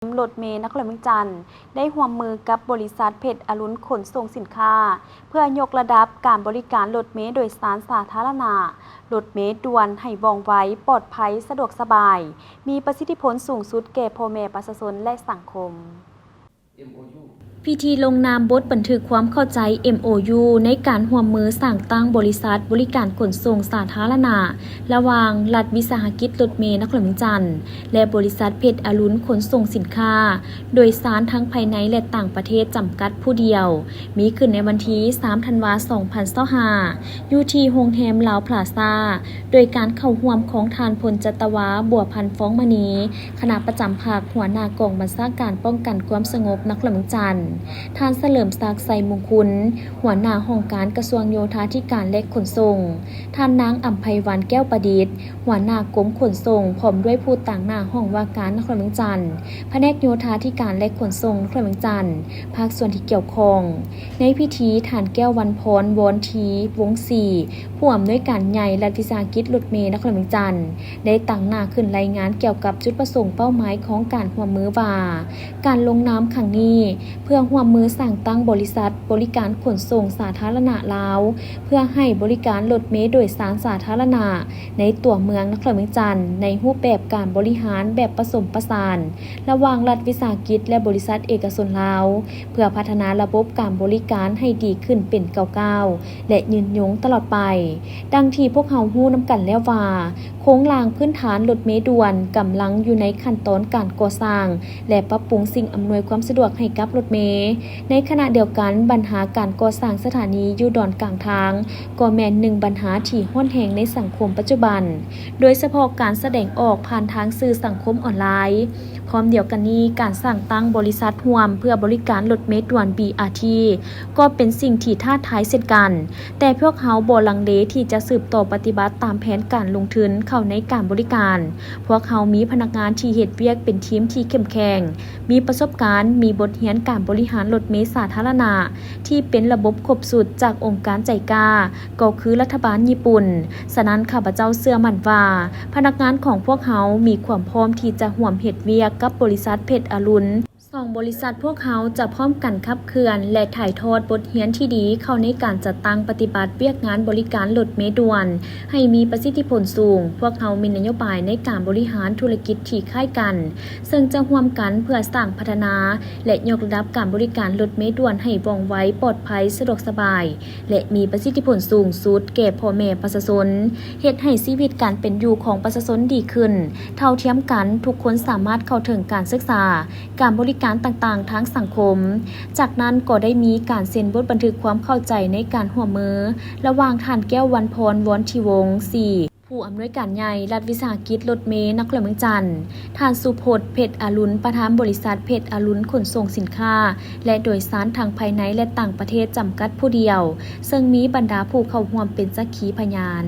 รถเมล์นครหลวงเวียงจันทน์ได้ร่วมมือกับบริษัทเพชรอรุณขนส่งสินค้าเพื่อยกระดับการบริการรถเมล์โดยสารสาธารณะรถเมล์ด่วนให้ว่องไวปลอดภัยสะดวกสบายมีประสิทธิผลสูงสุดแก่พ่อแม่ประชาชนและสังคมพิธีลงนามบทบันทึกความเข้าใจ MOU ในการร่วมมือสร้างตั้งบริษัทบริการขนส่งสาธารณะระหว่างรัฐวิสาหกิจรถเมล์นครหลวงเวียงจันทน์และบริษัทเพชรอรุณขนส่งสินค้าโดยสารทั้งภายในและต่างประเทศจำกัดผู้เดียวมีขึ้นในวันที่ 3 ธันวาคม 2025อยู่ที่โรงแรมลาวพลาซาโดยการเข้าร่วมของทานพลจัตวาบัวพันธ์ฟ้องมณีคณะประจำภาคหัวหน้ากองบัญชาการป้องกันความสงบนครหลวงเวียงจันทน์ท่านเฉลิมศักดิ์ไสมงคุณหัวหน้าห้องการกระทรวงโยธาธิการและขนส่งท่านนางอัมไพวันแก้วประดิษฐ์หัวหน้ากรมขนส่งพร้อมด้วยผู้ต่างหน้าห้องว่าการนครหลวงเวียงจันทน์แผนกโยธาธิการและขนส่งนครหลวงเวียงจันทน์ภาคส่วนที่เกี่ยวข้องในพิธีท่านแก้ววันพรวอนทีวงศ์ศรีผู้อำนวยการใหญ่รัฐวิสาหกิจรถเมล์นครหลวงเวียงจันทน์ได้ตั้งหน้าขึ้นรายงานเกี่ยวกับจุดประสงค์เป้าหมายของการร่วมมือว่าการลงนามครั้งนี้เพื่อร่วมมือสร้างตั้งบริษัทบริการขนส่งสาธารณะลาวเพื่อให้บริการรถเมล์โดยสารสาธารณะในตัวเมืองนครหลวงเวียงจันทน์ในรูปแบบการบริหารแบบผสมผสานระหว่างรัฐวิสาหกิจและบริษัทเอกชนลาวเพื่อพัฒนาระบบการบริการให้ดีขึ้นเป็นก้าวๆและยืนยงตลอดไปดังที่พวกเฮาฮู้นำกันแล้วว่าโครงสร้างพื้นฐานรถเมล์ด่วนกำลังอยู่ในขั้นตอนการก่อสร้างและปรับปรุงสิ่งอำนวยความสะดวกให้กับรถเมล์ในขณะเดียวกันปัญหาการก่อสร้างสถานีอยู่ดอนกลางทางก็แม่นหนึ่งปัญหาที่ร้อนแรงในสังคมปัจจุบันโดยเฉพาะการแสดงออกผ่านทางสื่อสังคมออนไลน์พร้อมเดียวกันนี้การสร้างตั้งบริษัทร่วมเพื่อบริการรถเมล์ด่วน BRT ก็เป็นสิ่งที่ท้าทายเช่นกันแต่พวกเขาบ่ลังเลที่จะสืบต่อปฏิบัติตามแผนการลงทุนเข้าในการบริการพวกเขามีพนักงานที่เฮ็ดเวียกเป็นทีมที่เข้มแข็งมีประสบการณ์มีบทเรียนการบริหารรถเมล์สาธารณะที่เป็นระบบครบสุดจากองค์การใจกล้าก็คือรัฐบาลญี่ปุ่นฉะนั้นข้าพเจ้าเชื่อมั่นว่าพนักงานของพวกเขามีความพร้อมที่จะร่วมเฮ็ดเวียกกับบริษัทเพชรอรุณสองบริษัทพวกเขาจะพร้อมกันขับเคลื่อนและถ่ายทอดบทเรียนที่ดีเข้าในการจัดตั้งปฏิบัติเวียกงานบริการรถเมล์ด่วนให้มีประสิทธิผลสูงพวกเขามีนโยบายในการบริหารธุรกิจที่คล้ายกันซึ่งจะร่วมกันเพื่อสร้างพัฒนาและยกระดับการบริการรถเมล์ด่วนให้ว่องไวปลอดภัยสะดวกสบายและมีประสิทธิผลสูงสุดแก่พ่อแม่ประชาชนเฮ็ดให้ชีวิตการเป็นอยู่ของประชาชนดีขึ้นเท่าเทียมกันทุกคนสามารถเข้าถึงการศึกษาการบริการต่างๆทางสังคมจากนั้นก็ได้มีการเซ็นบทบันทึกความเข้าใจในการร่วมมือระหว่างท่านแก้ววันพรวอนทีวงศ์ศรีผู้อำนวยการใหญ่รัฐวิสาหกิจรถเมล์นครหลวงเวียงจันทน์ท่านสุพจน์เพชรอรุณประธานบริษัทเพชรอรุณขนส่งสินค้าและโดยสารทางภายในและต่างประเทศจำกัดผู้เดียวซึ่งมีบรรดาผู้เข้าร่วมเป็นสักขีพยาน